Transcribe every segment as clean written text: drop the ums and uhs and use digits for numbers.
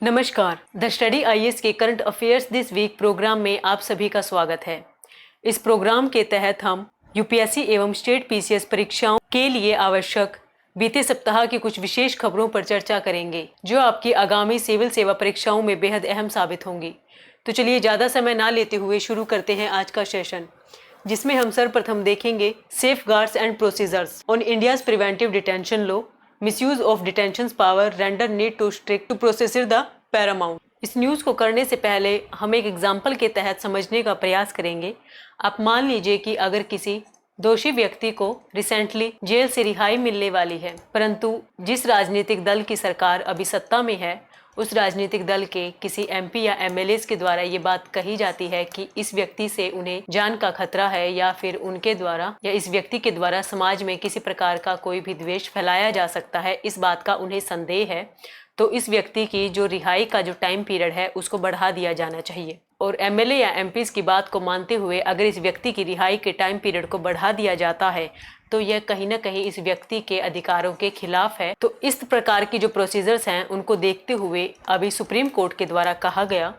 नमस्कार। The study IAS के current affairs this week program में आप सभी का स्वागत है। इस प्रोग्राम के तहत हम यूपीएससी एवं स्टेट पीसीएस परीक्षाओं के लिए आवश्यक बीते सप्ताह की कुछ विशेष खबरों पर चर्चा करेंगे, जो आपकी आगामी सिविल सेवा परीक्षाओं में बेहद अहम साबित होंगी। तो चलिए ज़्यादा समय ना लेते हुए शुरू करते हैं आज का सेशन, जिसमें हम सर्वप्रथम देखेंगे safeguards and procedures on India's preventive detention law, misuse of detention power render need to strict to processor the paramount. इस न्यूज़ को करने से पहले हम एक एग्जाम्पल के तहत समझने का प्रयास करेंगे। आप मान लीजिए कि अगर किसी दोषी व्यक्ति को रिसेंटली जेल से रिहाई मिलने वाली है, परंतु जिस राजनीतिक दल की सरकार अभी सत्ता में है, उस राजनीतिक दल के किसी एमपी या एमएलए के द्वारा ये बात कही जाती है कि इस व्यक्ति से उन्हें जान का खतरा है, या फिर उनके द्वारा या इस व्यक्ति के द्वारा समाज में किसी प्रकार का कोई भी द्वेष फैलाया जा सकता है, इस बात का उन्हें संदेह है, तो इस व्यक्ति की जो रिहाई का जो टाइम पीरियड है उसको बढ़ा दिया जाना चाहिए। और एमएलए या एमपीज की बात को मानते हुए अगर इस व्यक्ति की रिहाई के टाइम पीरियड को बढ़ा दिया जाता है तो यह कहीं ना कहीं इस व्यक्ति के अधिकारों के खिलाफ है। तो इस प्रकार की जो प्रोसीजर्स हैं उनको देखते हुए अभी सुप्रीम कोर्ट के द्वारा कहा गया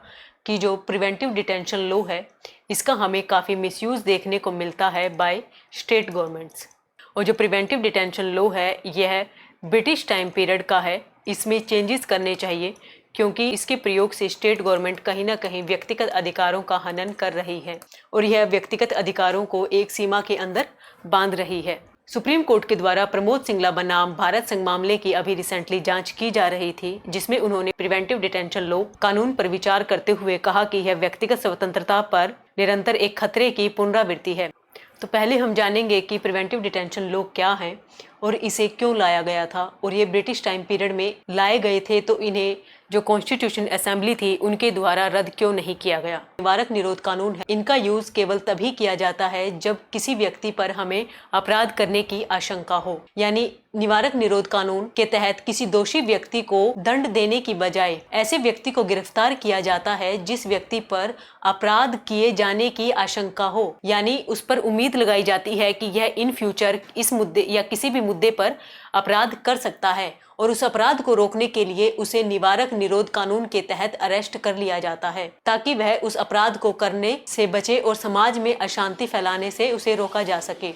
कि जो प्रिवेंटिव डिटेंशन लॉ है, इसका हमें काफ़ी मिसयूज़ देखने को मिलता है बाय स्टेट गवर्नमेंट्स। और जो प्रिवेंटिव डिटेंशन लॉ है यह ब्रिटिश टाइम पीरियड का है, इसमें चेंजेस करने चाहिए, क्योंकि इसके प्रयोग से स्टेट गवर्नमेंट कहीं ना कहीं व्यक्तिगत अधिकारों का हनन कर रही है और यह व्यक्तिगत अधिकारों को एक सीमा के अंदर बांध रही है। सुप्रीम कोर्ट के द्वारा प्रमोद सिंगला बनाम भारत संघ मामले की अभी रिसेंटली जांच की जा रही थी, जिसमें उन्होंने प्रिवेंटिव डिटेंशन लॉ कानून पर विचार करते हुए कहा कि यह व्यक्तिगत स्वतंत्रता पर निरंतर एक खतरे की पुनरावृत्ति है। तो पहले हम जानेंगे कि प्रिवेंटिव डिटेंशन लॉ क्या है और इसे क्यों लाया गया था, और ये ब्रिटिश टाइम पीरियड में लाए गए थे, तो इन्हें जो कॉन्स्टिट्यूशन असेंबली थी उनके द्वारा रद्द क्यों नहीं किया गया। निवारक निरोध कानून है, इनका यूज केवल तभी किया जाता है जब किसी व्यक्ति पर हमें अपराध करने की आशंका हो। यानी निवारक निरोध कानून के तहत किसी दोषी व्यक्ति को दंड देने की बजाय ऐसे व्यक्ति को गिरफ्तार किया जाता है जिस व्यक्ति पर अपराध किए जाने की आशंका हो, यानी उस पर उम्मीद लगाई जाती है कि यह इन फ्यूचर इस मुद्दे या किसी भी मुद्दे पर अपराध कर सकता है, और उस अपराध को रोकने के लिए उसे निवारक निरोध कानून के तहत अरेस्ट कर लिया जाता है, ताकि वह उस अपराध को करने से बचे और समाज में अशांति फैलाने से उसे रोका जा सके।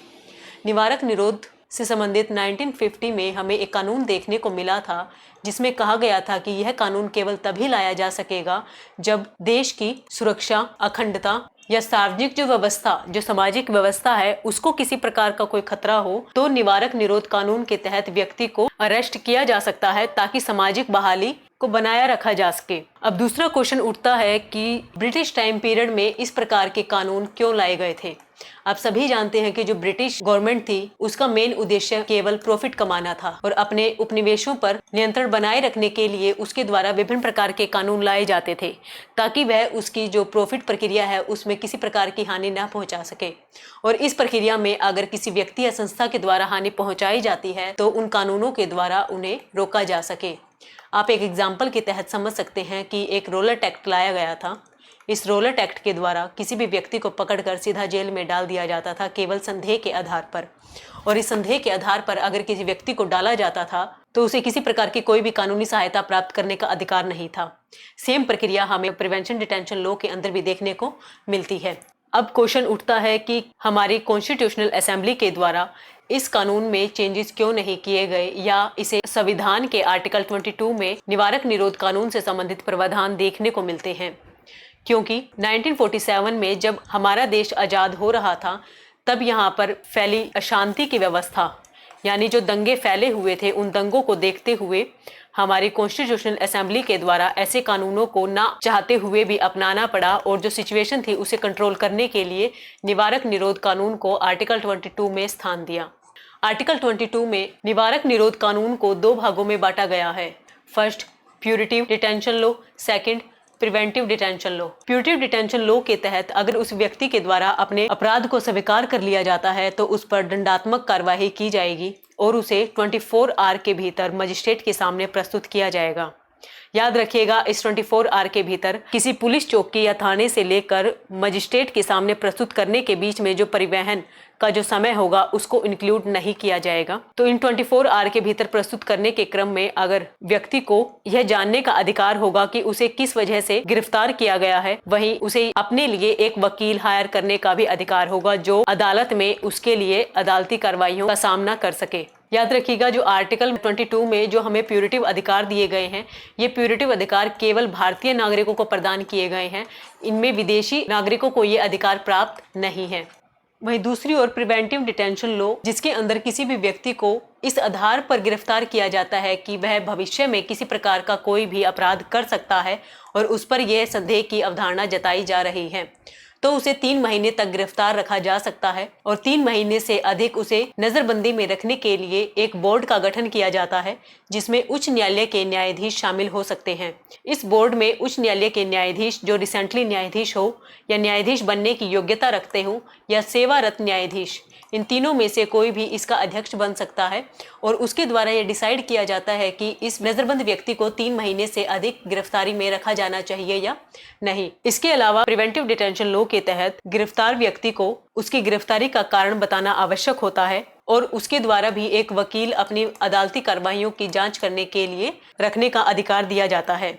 निवारक निरोध से संबंधित 1950 में हमें एक कानून देखने को मिला था, जिसमें कहा गया था कि यह कानून केवल तभी लाया जा सकेगा जब देश की सुरक्षा, अखंडता या सार्वजनिक जो व्यवस्था, जो सामाजिक व्यवस्था है, उसको किसी प्रकार का कोई खतरा हो, तो निवारक निरोध कानून के तहत व्यक्ति को अरेस्ट किया जा सकता है, ताकि सामाजिक बहाली को बनाया रखा जा सके। अब दूसरा क्वेश्चन उठता है कि ब्रिटिश टाइम पीरियड में इस प्रकार के कानून क्यों लाए गए थे। आप सभी जानते हैं कि जो ब्रिटिश गवर्नमेंट थी उसका मेन उद्देश्य केवल प्रॉफिट कमाना था, और अपने उपनिवेशों पर नियंत्रण बनाए रखने के लिए उसके द्वारा विभिन्न प्रकार के कानून लाए जाते थे, ताकि वह उसकी जो प्रॉफिट प्रक्रिया है उसमें किसी प्रकार की हानि न पहुंचा सके। और इस प्रक्रिया में अगर किसी व्यक्ति या संस्था के द्वारा हानि पहुंचाई जाती है तो उन कानूनों के द्वारा उन्हें रोका जा सके। आप एक एग्जाम्पल के तहत समझ सकते हैं कि एक रोलर एक्ट लाया गया था। इस रोलर एक्ट के द्वारा किसी भी व्यक्ति को पकड़कर सीधा जेल में डाल दिया जाता था, केवल संदेह के आधार पर। और इस संदेह के आधार पर अगर किसी व्यक्ति को डाला जाता था तो उसे किसी प्रकार की कोई भी कानूनी सहायता प्राप्त करने का अधिकार नहीं था। सेम प्रक्रिया हमें प्रिवेंशन डिटेंशन लॉ के अंदर भी देखने को मिलती है। अब क्वेश्चन उठता है कि हमारी कॉन्स्टिट्यूशनल असेंबली के द्वारा इस कानून में चेंजेस क्यों नहीं किए गए, या इसे संविधान के आर्टिकल 22 में निवारक निरोध कानून से संबंधित प्रावधान देखने को मिलते हैं। क्योंकि 1947 में जब हमारा देश आज़ाद हो रहा था, तब यहाँ पर फैली अशांति की व्यवस्था, यानी जो दंगे फैले हुए थे, उन दंगों को देखते हुए हमारी कॉन्स्टिट्यूशनल असेंबली के द्वारा ऐसे कानूनों को ना चाहते हुए भी अपनाना पड़ा, और जो सिचुएशन थी उसे कंट्रोल करने के लिए निवारक निरोध कानून को आर्टिकल 22 में स्थान दिया। आर्टिकल 22 में निवारक निरोध कानून को दो भागों में बांटा गया है। First, punitive detention law, second, preventive detention law. Punitive detention law के तहत अगर उस व्यक्ति के द्वारा अपने अपराध को स्वीकार कर लिया जाता है तो उस पर दंडात्मक कार्यवाही की जाएगी और उसे 24 आवर के भीतर मजिस्ट्रेट के सामने प्रस्तुत किया जाएगा। याद रखिएगा, इस 24 आवर के भीतर किसी पुलिस चौकी या थाने से लेकर मजिस्ट्रेट के सामने प्रस्तुत करने के बीच में जो परिवहन का जो समय होगा उसको इंक्लूड नहीं किया जाएगा। तो इन 24 आवर के भीतर प्रस्तुत करने के क्रम में अगर व्यक्ति को यह जानने का अधिकार होगा कि उसे किस वजह से गिरफ्तार किया गया है, वहीं उसे अपने लिए एक वकील हायर करने का भी अधिकार होगा जो अदालत में उसके लिए अदालती कार्रवाइयों का सामना कर सके। याद रखिएगा, जो आर्टिकल 22 में जो हमें प्यूरेटिव अधिकार दिए गए हैं, ये प्यूरेटिव अधिकार केवल भारतीय नागरिकों को प्रदान किए गए हैं। इनमें विदेशी नागरिकों को ये अधिकार प्राप्त नहीं है। वहीं दूसरी ओर प्रिवेंटिव डिटेंशन लॉ, जिसके अंदर किसी भी व्यक्ति को इस आधार पर गिरफ्तार किया जाता है कि वह भविष्य में किसी प्रकार का कोई भी अपराध कर सकता है और उस पर यह संदेह की अवधारणा जताई जा रही है, तो उसे 3 महीने तक गिरफ्तार रखा जा सकता है और 3 महीने से अधिक उसे नजरबंदी में रखने के लिए एक बोर्ड का गठन किया जाता है, जिसमें उच्च न्यायालय के न्यायाधीश शामिल हो सकते हैं। इस बोर्ड में उच्च न्यायालय के न्यायाधीश जो रिसेंटली न्यायाधीश हो या न्यायाधीश बनने की योग्यता रखते हो या सेवारत न्यायाधीश, इन तीनों में से कोई भी इसका अध्यक्ष बन सकता है और उसके द्वारा यह डिसाइड किया जाता है कि इस नजरबंद व्यक्ति को 3 महीने से अधिक गिरफ्तारी में रखा जाना चाहिए या नहीं। इसके अलावा प्रिवेंटिव डिटेंशन लॉ के तहत गिरफ्तार व्यक्ति को उसकी गिरफ्तारी का कारण बताना आवश्यक होता है और उसके द्वारा भी एक वकील अपनी अदालती कार्रवाइयों की जांच करने के लिए रखने का अधिकार दिया जाता है।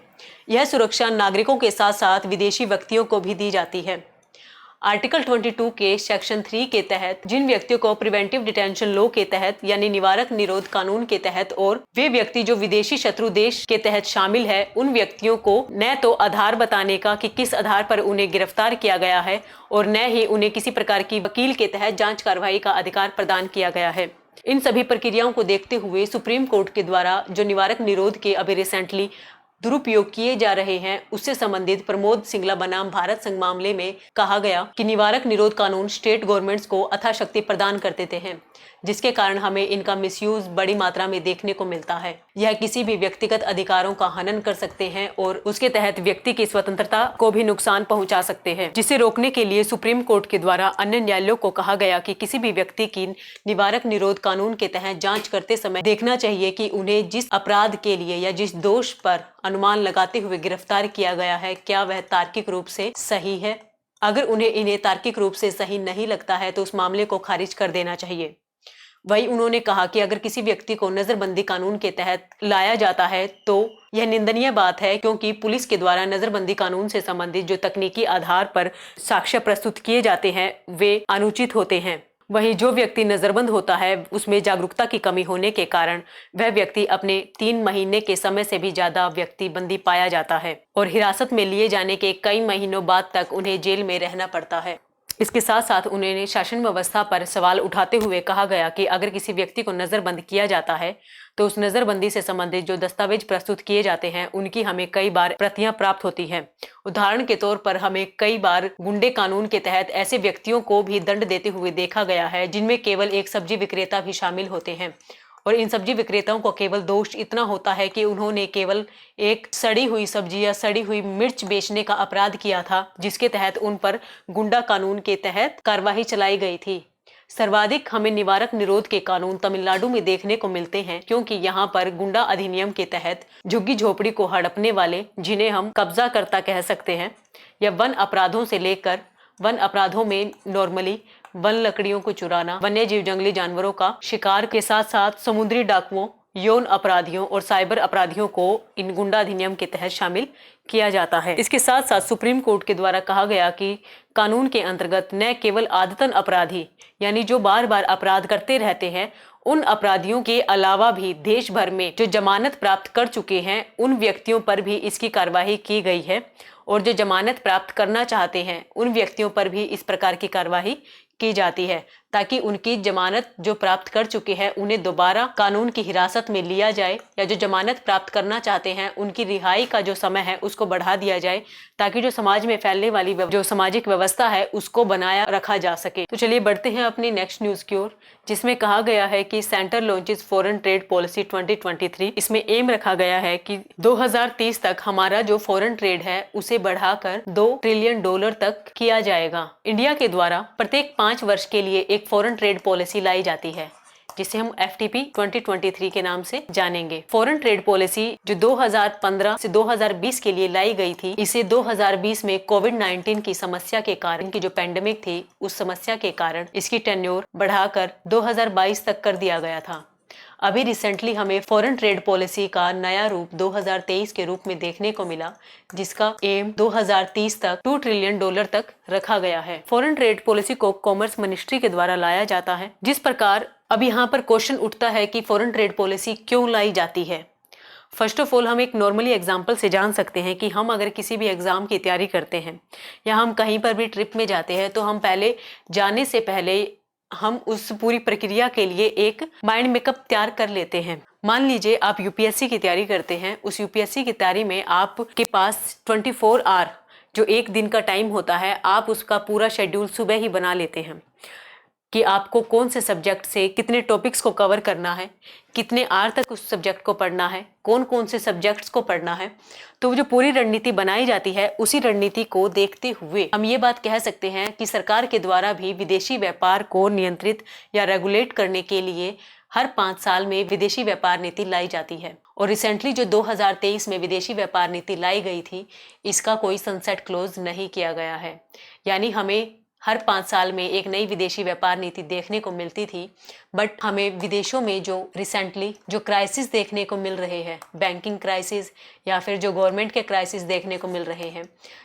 यह सुरक्षा नागरिकों के साथ साथ विदेशी व्यक्तियों को भी दी जाती है। आर्टिकल 22 के सेक्शन 3 के तहत जिन व्यक्तियों को प्रिवेंटिव डिटेंशन लॉ के तहत यानी निवारक निरोध कानून के तहत और वे व्यक्ति जो विदेशी शत्रु देश के तहत शामिल है, उन व्यक्तियों को न तो आधार बताने का कि किस आधार पर उन्हें गिरफ्तार किया गया है और न ही उन्हें किसी प्रकार की वकील के तहत जांच कार्रवाई का अधिकार प्रदान किया गया है। इन सभी प्रक्रियाओं को देखते हुए सुप्रीम कोर्ट के द्वारा जो निवारक निरोध के अभी रिसेंटली दुरुपयोग किए जा रहे हैं, उससे संबंधित प्रमोद सिंगला बनाम भारत संघ मामले में कहा गया कि निवारक निरोध कानून स्टेट गवर्नमेंट्स को अथाशक्ति प्रदान कर देते हैं, जिसके कारण हमें इनका मिसयूज बड़ी मात्रा में देखने को मिलता है। यह किसी भी व्यक्तिगत अधिकारों का हनन कर सकते हैं और उसके तहत व्यक्ति की स्वतंत्रता को भी नुकसान पहुंचा सकते हैं, जिसे रोकने के लिए सुप्रीम कोर्ट के द्वारा अन्य न्यायालयों को कहा गया कि किसी भी व्यक्ति की निवारक निरोध कानून के तहत जांच करते समय देखना चाहिए कि उन्हें जिस अपराध के लिए या जिस दोष पर अनुमान लगाते हुए गिरफ्तार किया गया है, क्या वह तार्किक रूप से सही है। अगर इन्हें तार्किक रूप से सही नहीं लगता है तो उस मामले को खारिज कर देना चाहिए। वही उन्होंने कहा कि अगर किसी व्यक्ति को नजरबंदी कानून के तहत लाया जाता है तो यह निंदनीय बात है, क्योंकि पुलिस के द्वारा नजरबंदी कानून से संबंधित जो तकनीकी आधार पर साक्ष्य प्रस्तुत किए जाते हैं वे अनुचित होते हैं। वहीं जो व्यक्ति नजरबंद होता है उसमें जागरूकता की कमी होने के कारण वह व्यक्ति अपने 3 महीने के समय से भी ज्यादा व्यक्ति बंदी पाया जाता है और हिरासत में लिए जाने के कई महीनों बाद तक उन्हें जेल में रहना पड़ता है। इसके साथ साथ उन्होंने शासन व्यवस्था पर सवाल उठाते हुए कहा गया कि अगर किसी व्यक्ति को नजरबंद किया जाता है तो उस नजरबंदी से संबंधित जो दस्तावेज प्रस्तुत किए जाते हैं उनकी हमें कई बार प्रतियां प्राप्त होती हैं। उदाहरण के तौर पर हमें कई बार गुंडे कानून के तहत ऐसे व्यक्तियों को भी दंड देते हुए देखा गया है जिनमें केवल एक सब्जी विक्रेता भी शामिल होते हैं और इन सब्जी विक्रेताओं को केवल दोष इतना होता है कि उन्होंने केवल एक सड़ी हुई सब्जी या सड़ी हुई मिर्च बेचने का अपराध किया था, जिसके तहत उन पर गुंडा कानून के तहत कार्रवाई चलाई गई थी। सर्वाधिक हमें निवारक निरोध के कानून तमिलनाडु में देखने को मिलते हैं, क्योंकि यहाँ पर गुंडा अधिनियम के तहत झुग्गी झोपड़ी को हड़पने वाले, जिन्हें हम कब्जा करता कह सकते हैं, या वन अपराधों से लेकर वन अपराधों में नॉर्मली वन लकड़ियों को चुराना, वन्य जीव जंगली जानवरों का शिकार के साथ साथ समुद्री डाकुओं, यौन अपराधियों और साइबर अपराधियों को इन गुंडा अधिनियम के तहत शामिल किया जाता है। इसके साथ साथ सुप्रीम कोर्ट के द्वारा कहा गया कि कानून के अंतर्गत न केवल आदतन अपराधी यानी जो बार बार अपराध करते रहते हैं, उन अपराधियों के अलावा भी देश भर में जो जमानत प्राप्त कर चुके हैं उन व्यक्तियों पर भी इसकी कार्यवाही की गई है और जो जमानत प्राप्त करना चाहते हैं उन व्यक्तियों पर भी इस प्रकार की कार्यवाही की जाती है, ताकि उनकी जमानत जो प्राप्त कर चुके हैं उन्हें दोबारा कानून की हिरासत में लिया जाए, या जो जमानत प्राप्त करना चाहते हैं उनकी रिहाई का जो समय है उसको बढ़ा दिया जाए, ताकि जो समाज में फैलने वाली जो सामाजिक व्यवस्था है उसको बनाया रखा जा सके। तो चलिए बढ़ते हैं अपनी नेक्स्ट न्यूज की ओर, जिसमें कहा गया है कि centre launches foreign trade policy 2023। इसमें एम रखा गया है कि 2030 तक हमारा जो फॉरेन ट्रेड है उसे बढ़ाकर $2 ट्रिलियन तक किया जाएगा। इंडिया के द्वारा प्रत्येक 5 वर्ष के लिए एक फॉरेन ट्रेड पॉलिसी लाई जाती है। जिसे हम FTP 2023 के नाम से जानेंगे। फॉरेन ट्रेड पॉलिसी जो 2015 से 2020 के लिए लाई गई थी, इसे 2020 में कोविड-19 की समस्या के कारण, की जो पेंडेमिक थी उस समस्या के कारण इसकी टेन्योर बढ़ाकर 2022 तक कर दिया गया था। अभी रिसेंटली हमें फॉरेन ट्रेड पॉलिसी का नया रूप 2023 के रूप में देखने को मिला, जिसका एम 2030 तक $2 ट्रिलियन तक रखा गया है। फॉरेन ट्रेड पॉलिसी को कॉमर्स मिनिस्ट्री के द्वारा लाया जाता है। जिस प्रकार अब यहाँ पर क्वेश्चन उठता है कि फॉरेन ट्रेड पॉलिसी क्यों लाई जाती है। फर्स्ट ऑफ ऑल हम एक नॉर्मली एग्जाम्पल से जान सकते हैं कि हम अगर किसी भी एग्जाम की तैयारी करते हैं या हम कहीं पर भी ट्रिप में जाते हैं, तो हम पहले जाने से पहले हम उस पूरी प्रक्रिया के लिए एक माइंड मेकअप तैयार कर लेते हैं। मान लीजिए आप यूपीएससी की तैयारी करते हैं, उस यूपीएससी की तैयारी में आपके पास 24 आवर जो एक दिन का टाइम होता है, आप उसका पूरा शेड्यूल सुबह ही बना लेते हैं कि आपको कौन से सब्जेक्ट से कितने टॉपिक्स को कवर करना है, कितने आवर तक उस सब्जेक्ट को पढ़ना है, कौन कौन से सब्जेक्ट्स को पढ़ना है। तो जो पूरी रणनीति बनाई जाती है, उसी रणनीति को देखते हुए हम ये बात कह सकते हैं कि सरकार के द्वारा भी विदेशी व्यापार को नियंत्रित या रेगुलेट करने के लिए हर 5 साल में विदेशी व्यापार नीति लाई जाती है। और रिसेंटली जो 2023 में विदेशी व्यापार नीति लाई गई थी, इसका कोई सनसेट क्लोज नहीं किया गया है। यानी हमें हर 5 साल में एक नई विदेशी व्यापार नीति देखने को मिलती थी, बट हमें विदेशों में जो रिसेंटली जो क्राइसिस देखने को मिल रहे हैं, बैंकिंग क्राइसिस या फिर जो गवर्नमेंट के क्राइसिस देखने को मिल रहे हैं,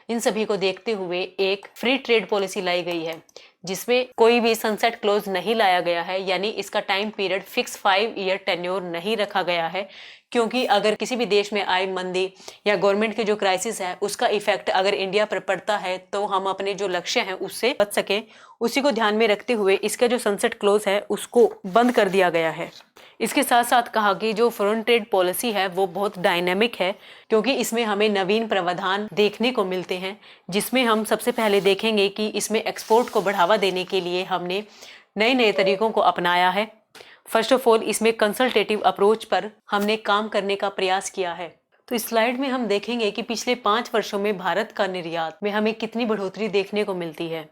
इन सभी को देखते हुए एक फ्री ट्रेड पॉलिसी लाई गई है, जिसमें कोई भी सनसेट क्लोज नहीं लाया गया है। यानी इसका time period fix 5 year tenure नहीं रखा गया है, क्योंकि अगर किसी भी देश में आए मंदी या गवर्नमेंट के जो क्राइसिस है, उसका इफेक्ट अगर इंडिया पर पड़ता है, तो हम अपने जो लक्ष्य हैं उससे बच सके, उसी को ध्यान में रखते हुए इसका जो सनसेट क्लोज है उसको बंद कर दिया गया है। इसके साथ साथ कहा कि जो फॉरेन ट्रेड पॉलिसी है वो बहुत डायनेमिक है, क्योंकि इसमें हमें नवीन प्रावधान देखने को मिलते हैं, जिसमें हम सबसे पहले देखेंगे कि इसमें एक्सपोर्ट को बढ़ावा देने के लिए हमने नए नए तरीकों को अपनाया है। फर्स्ट ऑफ ऑल इसमें कंसल्टेटिव अप्रोच पर हमने काम करने का प्रयास किया है। तो इस स्लाइड में हम देखेंगे कि पिछले 5 वर्षों में भारत का निर्यात में हमें कितनी बढ़ोतरी देखने को मिलती है।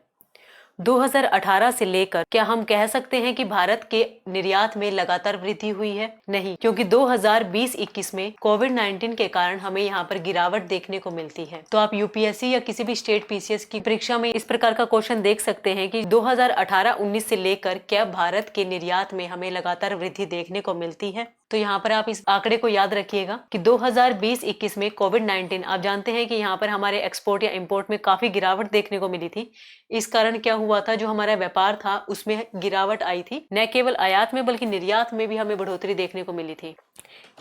2018 से लेकर क्या हम कह सकते हैं कि भारत के निर्यात में लगातार वृद्धि हुई है? नहीं, क्योंकि 2020-21 में कोविड-19 के कारण हमें यहाँ पर गिरावट देखने को मिलती है। तो आप यूपीएससी या किसी भी स्टेट पीसीएस की परीक्षा में इस प्रकार का क्वेश्चन देख सकते हैं कि 2018-19 से लेकर क्या भारत के निर्यात में हमें लगातार वृद्धि देखने को मिलती है। तो यहाँ पर आप इस आंकड़े को याद रखिएगा कि 2020-21 में कोविड-19, आप जानते हैं कि यहाँ पर हमारे एक्सपोर्ट या इंपोर्ट में काफी गिरावट देखने को मिली थी। इस कारण क्या हुआ था, जो हमारा व्यापार था उसमें गिरावट आई थी। न केवल आयात में बल्कि निर्यात में भी हमें बढ़ोतरी देखने को मिली थी।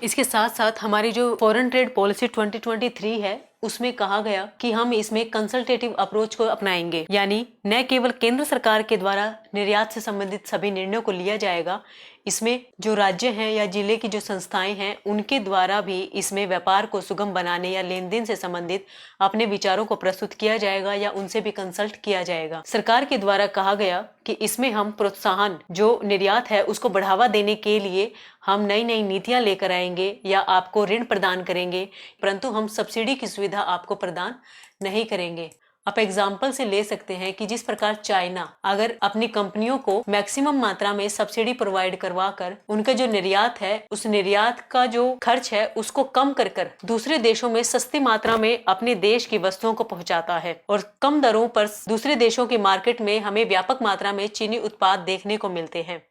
इसके साथ साथ हमारी जो फॉरेन ट्रेड पॉलिसी 2023 है, उसमें कहा गया कि हम इसमें कंसल्टेटिव अप्रोच को अपनाएंगे। यानी न केवल केंद्र सरकार के द्वारा निर्यात से संबंधित सभी निर्णयों को लिया जाएगा, इसमें जो राज्य हैं या जिले की जो संस्थाएं हैं, उनके द्वारा भी इसमें व्यापार को सुगम बनाने या लेन देन से संबंधित अपने विचारों को प्रस्तुत किया जाएगा या उनसे भी कंसल्ट किया जाएगा। सरकार के द्वारा कहा गया कि इसमें हम प्रोत्साहन, जो निर्यात है उसको बढ़ावा देने के लिए हम नई नई नीतियां लेकर आएंगे या आपको ऋण प्रदान करेंगे, परंतु हम सब्सिडी की सुविधा आपको प्रदान नहीं करेंगे। आप एग्जाम्पल से ले सकते हैं कि जिस प्रकार चाइना अगर अपनी कंपनियों को मैक्सिमम मात्रा में सब्सिडी प्रोवाइड करवा कर उनका जो निर्यात है, उस निर्यात का जो खर्च है उसको कम कर कर दूसरे देशों में सस्ती मात्रा में अपने देश की वस्तुओं को पहुंचाता है और कम दरों पर दूसरे देशों की मार्केट में हमें व्यापक मात्रा में चीनी उत्पाद देखने को मिलते हैं,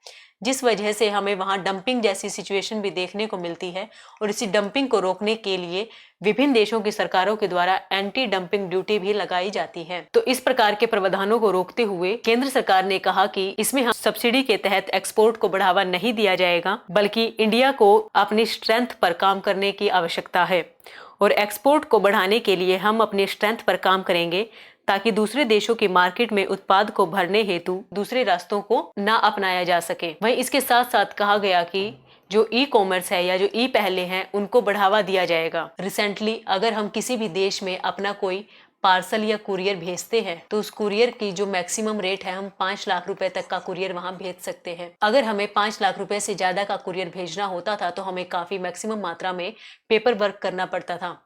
जिस वजह से हमें वहां डंपिंग जैसी सिचुएशन भी देखने को मिलती है। और इसी डंपिंग को रोकने के लिए विभिन्न देशों की सरकारों के द्वारा एंटी डंपिंग ड्यूटी भी लगाई जाती है। तो इस प्रकार के प्रावधानों को रोकते हुए केंद्र सरकार ने कहा कि इसमें हम सब्सिडी के तहत एक्सपोर्ट को बढ़ावा नहीं दिया जाएगा, बल्कि इंडिया को अपनी स्ट्रेंथ पर काम करने की आवश्यकता है और एक्सपोर्ट को बढ़ाने के लिए हम अपनी स्ट्रेंथ पर काम करेंगे, ताकि दूसरे देशों की मार्केट में उत्पाद को भरने हेतु दूसरे रास्तों को ना अपनाया जा सके। वहीं इसके साथ साथ कहा गया कि जो ई कॉमर्स है या जो ई पहले हैं, उनको बढ़ावा दिया जाएगा। रिसेंटली अगर हम किसी भी देश में अपना कोई पार्सल या कुरियर भेजते हैं, तो उस कुरियर की जो मैक्सिमम रेट है, हम 5 लाख रुपए तक का कुरियर वहां भेज सकते हैं। अगर हमें 5 लाख रुपए से ज्यादा का कुरियर भेजना होता था, तो हमें काफी मैक्सिमम मात्रा में पेपर वर्क करना पड़ता था।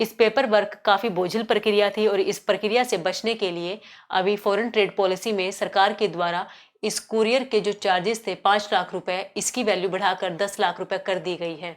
इस पेपर वर्क काफी बोझिल प्रक्रिया थी और इस प्रक्रिया से बचने के लिए अभी फॉरेन ट्रेड पॉलिसी में सरकार के द्वारा इस कुरियर के जो चार्जेस थे 5 लाख रुपए, इसकी वैल्यू बढ़ाकर 10 लाख रुपए कर दी गई है।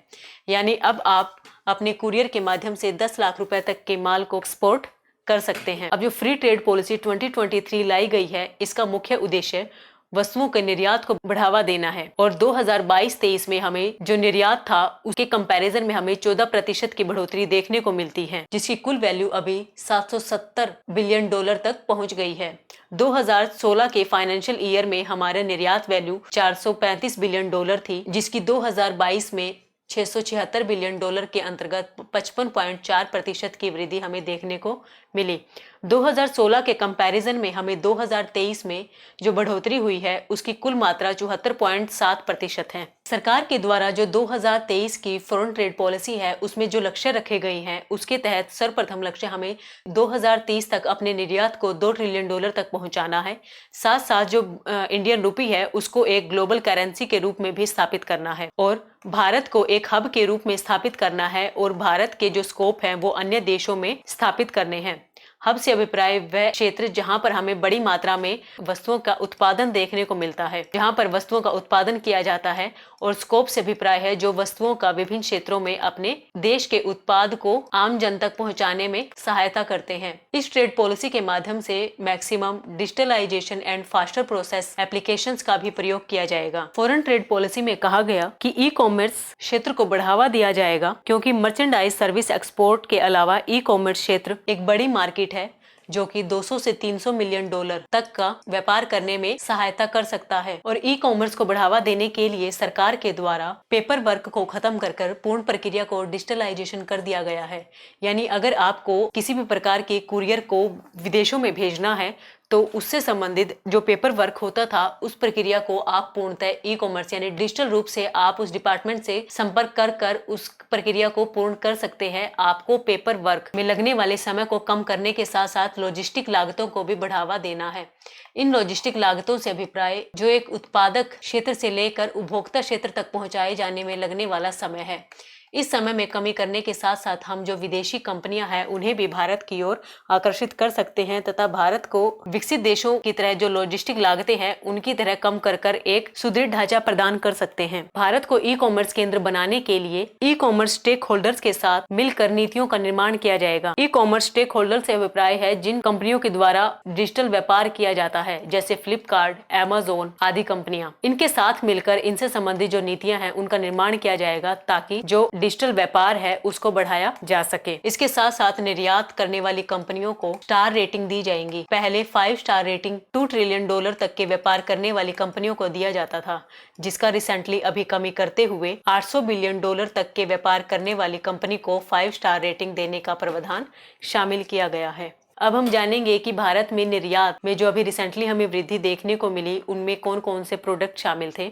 यानी अब आप अपने कुरियर के माध्यम से 10 लाख रुपए तक के माल को एक्सपोर्ट कर सकते हैं। अब जो फ्री ट्रेड पॉलिसी 2023 लाई गई है, इसका मुख्य उद्देश्य वस्तुओं के निर्यात को बढ़ावा देना है और 2022-23 में हमें जो निर्यात था उसके कंपैरिजन में हमें 14% की बढ़ोतरी देखने को मिलती है, जिसकी कुल वैल्यू अभी 770 बिलियन डॉलर तक पहुंच गई है। 2016 के फाइनेंशियल ईयर में हमारा निर्यात वैल्यू 435 बिलियन डॉलर थी, जिसकी 2022 में 676 बिलियन डॉलर के अंतर्गत 55.4% की वृद्धि हमें देखने को मिली। 2016 के कंपैरिजन में हमें 2023 में जो बढ़ोतरी हुई है उसकी कुल मात्रा 74.7% है। सरकार के द्वारा जो 2023 की फॉरेन ट्रेड पॉलिसी है उसमें जो लक्ष्य रखे गए हैं उसके तहत सर्वप्रथम लक्ष्य हमें 2030 तक अपने निर्यात को 2 ट्रिलियन डॉलर तक पहुंचाना है। साथ साथ जो इंडियन रूपी है उसको एक ग्लोबल करेंसी के रूप में भी स्थापित करना है और भारत को एक हब के रूप में स्थापित करना है और भारत के जो स्कोप हैं वो अन्य देशों में स्थापित करने हैं। हब से अभिप्राय वह क्षेत्र जहां पर हमें बड़ी मात्रा में वस्तुओं का उत्पादन देखने को मिलता है, जहां पर वस्तुओं का उत्पादन किया जाता है, और स्कोप से अभिप्राय है जो वस्तुओं का विभिन्न क्षेत्रों में अपने देश के उत्पाद को आम जन तक पहुंचाने में सहायता करते हैं। इस ट्रेड पॉलिसी के माध्यम से maximum digitalization and faster process applications का भी प्रयोग किया जाएगा। फॉरेन ट्रेड पॉलिसी में कहा गया कि ई कॉमर्स क्षेत्र को बढ़ावा दिया जाएगा, क्योंकि मर्चेंडाइज सर्विस एक्सपोर्ट के अलावा ई कॉमर्स क्षेत्र एक बड़ी मार्केट है जो कि 200 से 300 मिलियन डॉलर तक का व्यापार करने में सहायता कर सकता है। और ई कॉमर्स को बढ़ावा देने के लिए सरकार के द्वारा पेपर वर्क को खत्म कर पूर्ण प्रक्रिया को डिजिटलाइजेशन कर दिया गया है। यानी अगर आपको किसी भी प्रकार के कुरियर को विदेशों में भेजना है तो उससे संबंधित जो पेपर वर्क होता था उस प्रक्रिया को आप पूर्णतः ई कॉमर्स यानी डिजिटल रूप से आप उस डिपार्टमेंट से संपर्क कर उस प्रक्रिया को पूर्ण कर सकते हैं। आपको पेपर वर्क में लगने वाले समय को कम करने के साथ साथ लॉजिस्टिक लागतों को भी बढ़ावा देना है। इन लॉजिस्टिक लागतों से अभिप्राय जो एक उत्पादक क्षेत्र से लेकर उपभोक्ता क्षेत्र तक पहुंचाए जाने में लगने वाला समय है। इस समय में कमी करने के साथ साथ हम जो विदेशी कंपनियां हैं उन्हें भी भारत की ओर आकर्षित कर सकते हैं तथा भारत को विकसित देशों की तरह जो लॉजिस्टिक लागतें हैं उनकी तरह कम कर एक सुदृढ़ ढांचा प्रदान कर सकते हैं। भारत को ई कॉमर्स केंद्र बनाने के लिए ई कॉमर्स स्टेक होल्डर्स के साथ मिलकर नीतियों का निर्माण किया जाएगा। ई कॉमर्स स्टेक होल्डर से अभिप्राय है जिन कंपनियों के द्वारा डिजिटल व्यापार किया जाता है, जैसे फ्लिपकार्ट, अमेज़न आदि कंपनियां। इनके साथ मिलकर इनसे संबंधित जो नीतियां हैं उनका निर्माण किया जाएगा ताकि जो डिजिटल व्यापार है उसको बढ़ाया जा सके। इसके साथ साथ निर्यात करने वाली कंपनियों को स्टार रेटिंग दी जाएंगी। पहले 5 स्टार रेटिंग 2 ट्रिलियन डॉलर तक के व्यापार करने वाली कंपनियों को दिया जाता था, जिसका रिसेंटली अभी कमी करते हुए 800 बिलियन डॉलर तक के व्यापार करने वाली कंपनी को 5 स्टार रेटिंग देने का प्रावधान शामिल किया गया है। अब हम जानेंगे कि भारत में निर्यात में जो अभी रिसेंटली हमें वृद्धि देखने को मिली उनमें कौन कौन से प्रोडक्ट शामिल थे।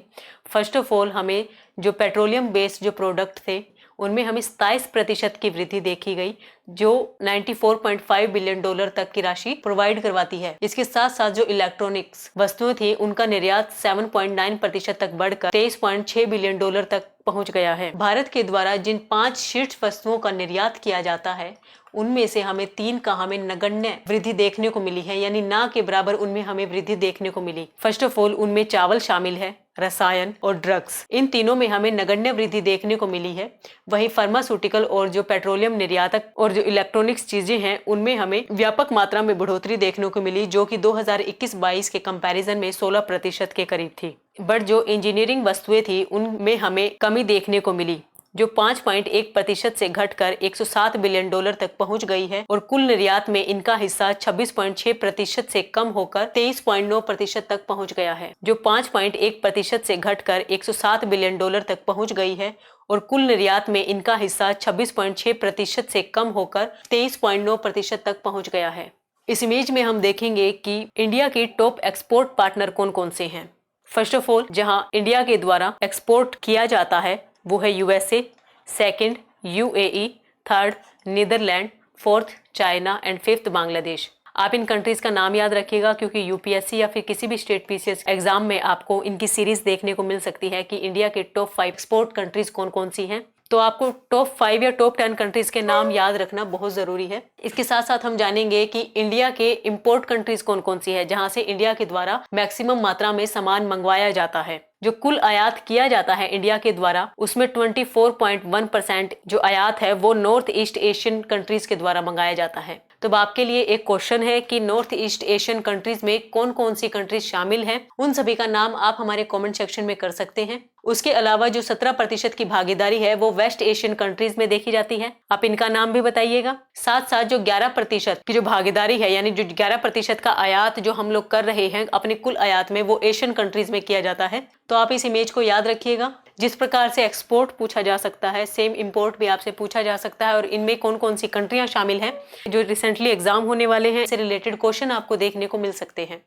फर्स्ट ऑफ ऑल हमें जो पेट्रोलियम बेस्ड जो प्रोडक्ट थे उनमें हमें 27% की वृद्धि देखी गई, जो 94.5 बिलियन डॉलर तक की राशि प्रोवाइड करवाती है। इसके साथ साथ जो इलेक्ट्रॉनिक्स वस्तुएं थी उनका निर्यात 7.9% तक बढ़कर 23.6 बिलियन डॉलर तक पहुंच गया है। भारत के द्वारा जिन 5 शीर्ष वस्तुओं का निर्यात किया जाता है उनमें से हमें 3 का हमें नगण्य वृद्धि देखने को मिली है, यानी ना के बराबर उनमें हमें वृद्धि देखने को मिली। फर्स्ट ऑफ ऑल उनमें चावल शामिल है, रसायन और ड्रग्स, इन तीनों में हमें नगण्य वृद्धि देखने को मिली है। वहीं फार्मास्यूटिकल और जो पेट्रोलियम निर्यातक और जो इलेक्ट्रॉनिक्स चीजें हैं उनमें हमें व्यापक मात्रा में बढ़ोतरी देखने को मिली, जो कि 2021-22 के कंपैरिजन में 16% के करीब थी। बट जो इंजीनियरिंग वस्तुएं थी उनमें हमें कमी देखने को मिली, जो 5.1% से घटकर 107 बिलियन डॉलर तक पहुंच गई है और कुल निर्यात में इनका हिस्सा 26.6% से कम होकर 23.9% तक पहुंच गया है। जो 5.1% से घटकर 107 बिलियन डॉलर तक पहुंच गई है और कुल निर्यात में इनका हिस्सा 26.6% से कम होकर 23.9% तक पहुंच गया है। इस इमेज में हम देखेंगे कि इंडिया के टॉप एक्सपोर्ट पार्टनर कौन कौन से हैं। फर्स्ट ऑफ ऑल जहां इंडिया के द्वारा एक्सपोर्ट किया जाता है वो है USA, second UAE, third Netherland, fourth China and fifth Bangladesh. आप इन कंट्रीज का नाम याद रखिएगा क्योंकि यूपीएससी या फिर किसी भी स्टेट पीसीएस एग्जाम में आपको इनकी सीरीज देखने को मिल सकती है कि इंडिया के टॉप 5 एक्सपोर्ट कंट्रीज कौन कौन सी हैं। तो आपको टॉप 5 या टॉप 10 कंट्रीज के नाम याद रखना बहुत जरूरी है। इसके साथ साथ हम जानेंगे कि इंडिया के इंपोर्ट कंट्रीज कौन कौन सी है, जहां से इंडिया के द्वारा मैक्सिमम मात्रा में सामान मंगवाया जाता है। जो कुल आयात किया जाता है इंडिया के द्वारा, उसमें 24.1% जो आयात है वो नॉर्थ ईस्ट एशियन कंट्रीज के द्वारा मंगाया जाता है। तो अब आपके लिए एक क्वेश्चन है कि नॉर्थ ईस्ट एशियन कंट्रीज में कौन कौन सी कंट्रीज शामिल हैं। उन सभी का नाम आप हमारे कमेंट सेक्शन में कर सकते हैं। उसके अलावा जो 17% की भागीदारी है वो वेस्ट एशियन कंट्रीज में देखी जाती है, आप इनका नाम भी बताइएगा। साथ साथ जो 11% की जो भागीदारी है, यानी जो 11% का आयात जो हम लोग कर रहे हैं अपने कुल आयात में, वो एशियन कंट्रीज में किया जाता है। तो आप इस इमेज को याद रखिएगा। जिस प्रकार से एक्सपोर्ट पूछा जा सकता है, सेम इंपोर्ट भी आपसे पूछा जा सकता है, और इनमें कौन कौन सी कंट्रियां शामिल हैं जो रिसेंटली एग्जाम होने वाले हैं, इससे रिलेटेड क्वेश्चन आपको देखने को मिल सकते हैं।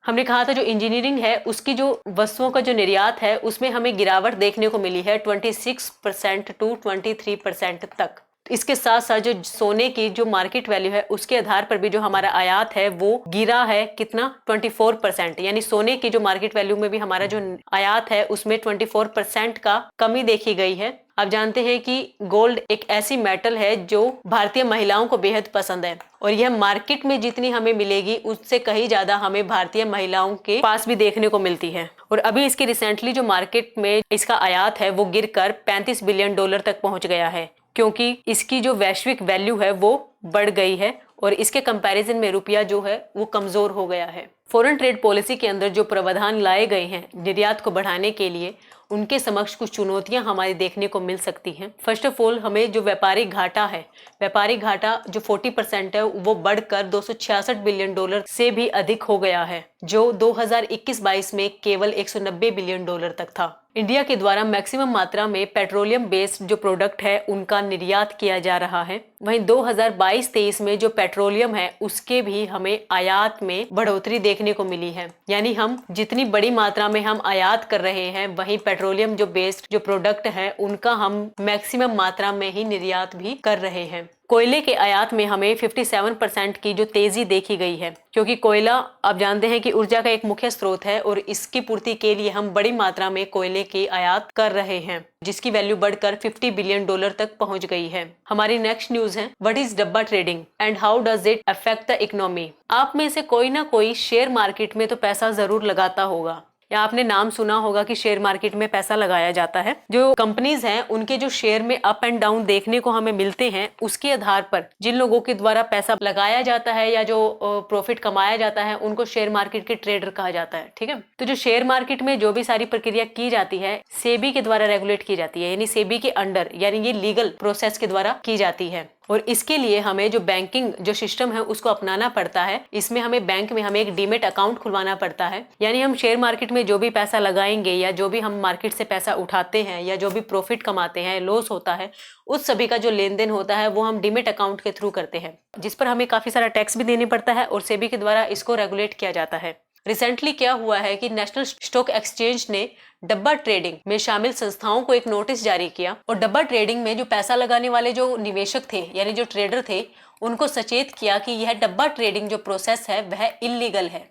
हमने कहा था जो इंजीनियरिंग है उसकी जो वस्तुओं का जो निर्यात है उसमें हमें गिरावट देखने को मिली है 26% टू 23% तक। इसके साथ साथ जो सोने की जो मार्केट वैल्यू है उसके आधार पर भी जो हमारा आयात है वो गिरा है कितना, 24%। यानी सोने की जो मार्केट वैल्यू में भी हमारा जो आयात है उसमें 24% का कमी देखी गई है। आप जानते हैं कि गोल्ड एक ऐसी मेटल है जो भारतीय महिलाओं को बेहद पसंद है, और यह मार्केट में जितनी हमें मिलेगी उससे कहीं ज्यादा हमें भारतीय महिलाओं के पास भी देखने को मिलती है। और अभी इसकी रिसेंटली जो मार्केट में इसका आयात है वो गिरकर $35 बिलियन तक पहुंच गया है, क्योंकि इसकी जो वैश्विक वैल्यू है वो बढ़ गई है और इसके कंपैरिजन में रुपया जो है वो कमजोर हो गया है। फॉरेन ट्रेड पॉलिसी के अंदर जो प्रावधान लाए गए हैं निर्यात को बढ़ाने के लिए, उनके समक्ष कुछ चुनौतियां हमारी देखने को मिल सकती हैं। फर्स्ट ऑफ ऑल, हमें जो व्यापारिक घाटा है, व्यापारिक घाटा जो 40% है वो बढ़कर $266 बिलियन से भी अधिक हो गया है, जो 2021-22 में केवल $190 बिलियन तक था। इंडिया के द्वारा मैक्सिमम मात्रा में पेट्रोलियम बेस्ड जो प्रोडक्ट है उनका निर्यात किया जा रहा है। वहीं 2022-23 में जो पेट्रोलियम है उसके भी हमें आयात में बढ़ोतरी देखने को मिली है। यानी हम जितनी बड़ी मात्रा में हम आयात कर रहे हैं, वहीं पेट्रोलियम जो बेस्ड जो प्रोडक्ट है उनका हम मैक्सिमम मात्रा में ही निर्यात भी कर रहे हैं। कोयले के आयात में हमें 57% की जो तेजी देखी गई है, क्योंकि कोयला आप जानते हैं कि ऊर्जा का एक मुख्य स्रोत है और इसकी पूर्ति के लिए हम बड़ी मात्रा में कोयले की आयात कर रहे हैं, जिसकी वैल्यू बढ़कर $50 बिलियन तक पहुंच गई है। हमारी नेक्स्ट न्यूज है, व्हाट इज डब्बा trading and how does it affect the economy. आप में से कोई ना कोई शेयर मार्केट में तो पैसा जरूर लगाता होगा, या आपने नाम सुना होगा कि शेयर मार्केट में पैसा लगाया जाता है। जो कंपनीज हैं उनके जो शेयर में अप एंड डाउन देखने को हमें मिलते हैं, उसके आधार पर जिन लोगों के द्वारा पैसा लगाया जाता है या जो प्रॉफिट कमाया जाता है उनको शेयर मार्केट के ट्रेडर कहा जाता है। ठीक है, तो जो शेयर मार्केट में जो भी सारी प्रक्रिया की जाती है सेबी के द्वारा रेगुलेट की जाती है, यानी सेबी के अंडर, यानी ये लीगल प्रोसेस के द्वारा की जाती है। और इसके लिए हमें जो बैंकिंग जो सिस्टम है उसको अपनाना पड़ता है। इसमें हमें बैंक में हमें एक डीमेट अकाउंट खुलवाना पड़ता है, यानी हम शेयर मार्केट में जो भी पैसा लगाएंगे या जो भी हम मार्केट से पैसा उठाते हैं या जो भी प्रॉफिट कमाते हैं, लॉस होता है, उस सभी का जो लेन देन होता है वो हम डीमेट अकाउंट के थ्रू करते हैं, जिस पर हमें काफी सारा टैक्स भी देने पड़ता है और सेबी के द्वारा इसको रेगुलेट किया जाता है। रिसेंटली क्या हुआ है कि नेशनल स्टॉक एक्सचेंज ने डब्बा ट्रेडिंग में शामिल संस्थाओं को एक नोटिस जारी किया, और डब्बा ट्रेडिंग में जो पैसा लगाने वाले जो निवेशक थे यानी जो ट्रेडर थे उनको सचेत किया कि यह डब्बा ट्रेडिंग जो प्रोसेस है वह इलीगल है।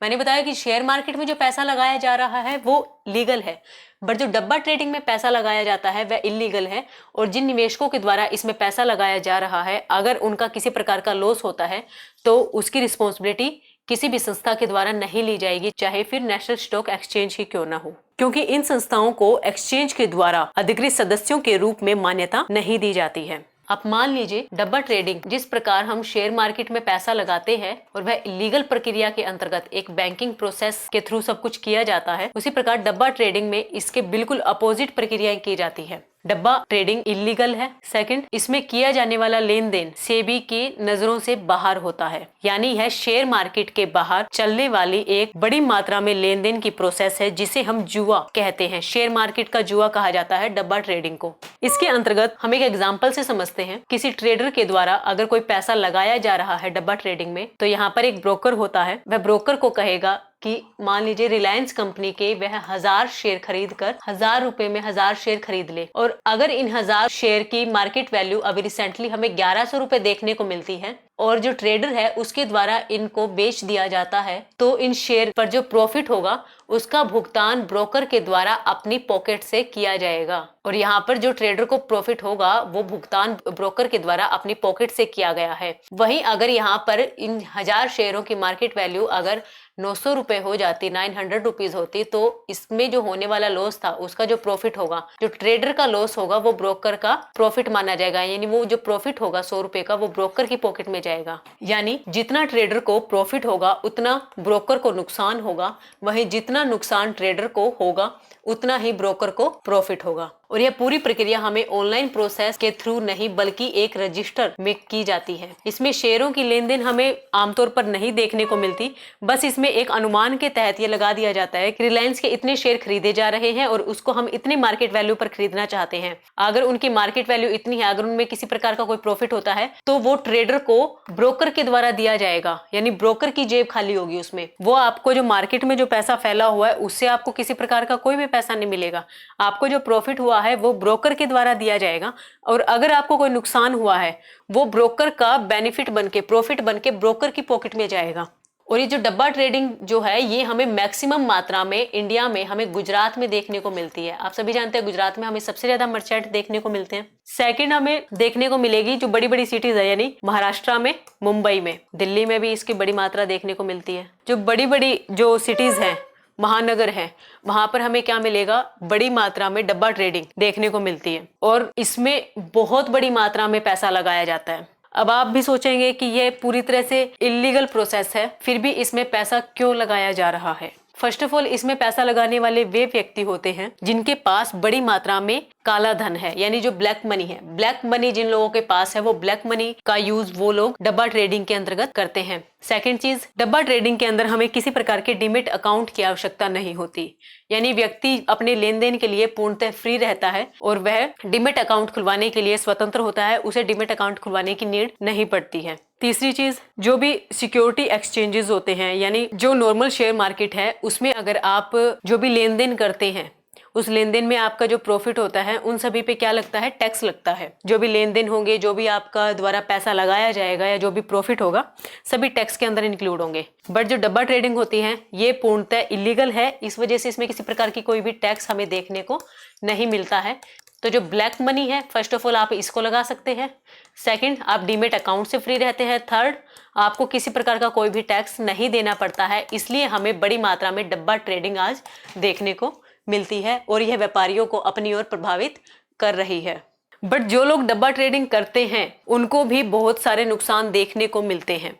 मैंने बताया कि शेयर मार्केट में जो पैसा लगाया जा रहा है वो लीगल है, बट जो डब्बा ट्रेडिंग में पैसा लगाया जाता है वह इलीगल है। और जिन निवेशकों के द्वारा इसमें पैसा लगाया जा रहा है, अगर उनका किसी प्रकार का लॉस होता है तो उसकी रिस्पॉन्सिबिलिटी किसी भी संस्था के द्वारा नहीं ली जाएगी, चाहे फिर नेशनल स्टॉक एक्सचेंज ही क्यों ना हो, क्योंकि इन संस्थाओं को एक्सचेंज के द्वारा अधिकृत सदस्यों के रूप में मान्यता नहीं दी जाती है। अब मान लीजिए डब्बा ट्रेडिंग, जिस प्रकार हम शेयर मार्केट में पैसा लगाते हैं और वह इलीगल प्रक्रिया के अंतर्गत एक बैंकिंग प्रोसेस के थ्रू सब कुछ किया जाता है, उसी प्रकार डब्बा ट्रेडिंग में इसके बिल्कुल अपोजिट प्रक्रियाएं की जाती है। डब्बा ट्रेडिंग इलीगल है। सेकंड, इसमें किया जाने वाला लेन देन सेबी की नजरों से बाहर होता है, यानी यह शेयर मार्केट के बाहर चलने वाली एक बड़ी मात्रा में लेन देन की प्रोसेस है, जिसे हम जुआ कहते हैं। शेयर मार्केट का जुआ कहा जाता है डब्बा ट्रेडिंग को। इसके अंतर्गत हम एक एग्जाम्पल से समझते हैं। किसी ट्रेडर के द्वारा अगर कोई पैसा लगाया जा रहा है डब्बा ट्रेडिंग में, तो यहाँ पर एक ब्रोकर होता है। वह ब्रोकर को कहेगा कि मान लीजिए रिलायंस कंपनी के वह 1000 शेयर खरीद कर 1000 रुपए में 1000 शेयर खरीद ले, और अगर इन 1000 शेयर की मार्केट वैल्यू अभी रिसेंटली हमें 1100 रुपए देखने को मिलती है, और जो ट्रेडर है उसके द्वारा इनको बेच दिया जाता है, तो इन शेयर पर जो प्रॉफिट होगा उसका भुगतान ब्रोकर के द्वारा अपनी पॉकेट से किया जाएगा। और यहाँ पर जो ट्रेडर को प्रॉफिट होगा वो भुगतान ब्रोकर के द्वारा अपनी पॉकेट से किया गया है। वहीं अगर यहाँ पर इन 1000 शेयरों की मार्केट वैल्यू अगर 900 रुपए हो जाती, 900 रुपीज होती, तो इसमें जो होने वाला लॉस था उसका जो प्रॉफिट होगा, जो ट्रेडर का लॉस होगा वो ब्रोकर का प्रॉफिट माना जाएगा। यानी वो जो प्रॉफिट होगा 100 रुपए का वो ब्रोकर की पॉकेट में जाएगा। यानी जितना ट्रेडर को प्रॉफिट होगा उतना ब्रोकर को नुकसान होगा, वहीं जितना नुकसान ट्रेडर को होगा उतना ही ब्रोकर को प्रॉफिट होगा। और यह पूरी प्रक्रिया हमें ऑनलाइन प्रोसेस के थ्रू नहीं बल्कि एक रजिस्टर में की जाती है। इसमें शेयरों की लेन देन हमें आमतौर पर नहीं देखने को मिलती, बस इसमें एक अनुमान के तहत ये लगा दिया जाता है कि रिलायंस के इतने शेयर खरीदे जा रहे हैं और उसको हम इतनी मार्केट वैल्यू पर खरीदना चाहते हैं। अगर उनकी मार्केट वैल्यू इतनी है, अगर उनमें किसी प्रकार का कोई प्रॉफिट होता है तो वो ट्रेडर को ब्रोकर के द्वारा दिया जाएगा, यानी ब्रोकर की जेब खाली होगी। उसमें वो आपको जो मार्केट में जो पैसा फैला हुआ है उससे आपको किसी प्रकार का कोई भी पैसा नहीं मिलेगा। आपको जो प्रॉफिट हुआ है वो ब्रोकर के द्वारा दिया जाएगा, और अगर आपको कोई नुकसान हुआ है वो ब्रोकर का बेनिफिट बनके, प्रॉफिट बनके ब्रोकर की पॉकेट में जाएगा। और ये जो डब्बा ट्रेडिंग जो है ये हमें मैक्सिमम मात्रा में इंडिया में हमें गुजरात में देखने को मिलती है। आप सभी जानते हैं गुजरात में हमें सबसे ज्यादा मर्चेंट देखने को मिलते हैं। सेकंड हमें देखने को मिलेगी जो बड़ी बड़ी सिटीज है, यानी महाराष्ट्र में, मुंबई में, दिल्ली में भी इसकी बड़ी मात्रा देखने को मिलती है। जो बड़ी बड़ी जो सिटीज हैं, महानगर है, वहां पर हमें क्या मिलेगा, बड़ी मात्रा में डब्बा ट्रेडिंग देखने को मिलती है और इसमें बहुत बड़ी मात्रा में पैसा लगाया जाता है। अब आप भी सोचेंगे कि यह पूरी तरह से इलीगल प्रोसेस है, फिर भी इसमें पैसा क्यों लगाया जा रहा है। फर्स्ट ऑफ ऑल, इसमें पैसा लगाने वाले वे व्यक्ति होते हैं जिनके पास बड़ी मात्रा में काला धन है, यानी जो ब्लैक मनी है। ब्लैक मनी जिन लोगों के पास है वो ब्लैक मनी का यूज वो लोग डब्बा ट्रेडिंग के अंतर्गत करते हैं। सेकंड चीज, डब्बा ट्रेडिंग के अंदर हमें किसी प्रकार के डीमैट अकाउंट की आवश्यकता नहीं होती, यानी व्यक्ति अपने लेन देन के लिए पूर्णतः फ्री रहता है और वह डीमैट अकाउंट खुलवाने के लिए स्वतंत्र होता है, उसे डीमैट अकाउंट खुलवाने की नीड नहीं पड़ती है। तीसरी चीज, जो भी सिक्योरिटी एक्सचेंजेस होते हैं, यानी जो नॉर्मल शेयर मार्केट है उसमें अगर आप जो भी लेन देन करते हैं उस लेन देन में आपका जो प्रॉफिट होता है उन सभी पे क्या लगता है, टैक्स लगता है। जो भी लेन देन होंगे, जो भी आपका द्वारा पैसा लगाया जाएगा या जो भी प्रॉफिट होगा, सभी टैक्स के अंदर इंक्लूड होंगे। बट जो डब्बा ट्रेडिंग होती है ये पूर्णतः इलीगल है, इस वजह से इसमें किसी प्रकार की कोई भी टैक्स हमें देखने को नहीं मिलता है। तो जो ब्लैक मनी है, फर्स्ट ऑफ ऑल आप इसको लगा सकते हैं। सेकंड, आप डीमैट अकाउंट से फ्री रहते हैं। थर्ड, आपको किसी प्रकार का कोई भी टैक्स नहीं देना पड़ता है, इसलिए हमें बड़ी मात्रा में डब्बा ट्रेडिंग आज देखने को मिलती है और यह व्यापारियों को अपनी ओर प्रभावित कर रही है। बट जो लोग डब्बा ट्रेडिंग करते हैं उनको भी बहुत सारे नुकसान देखने को मिलते हैं।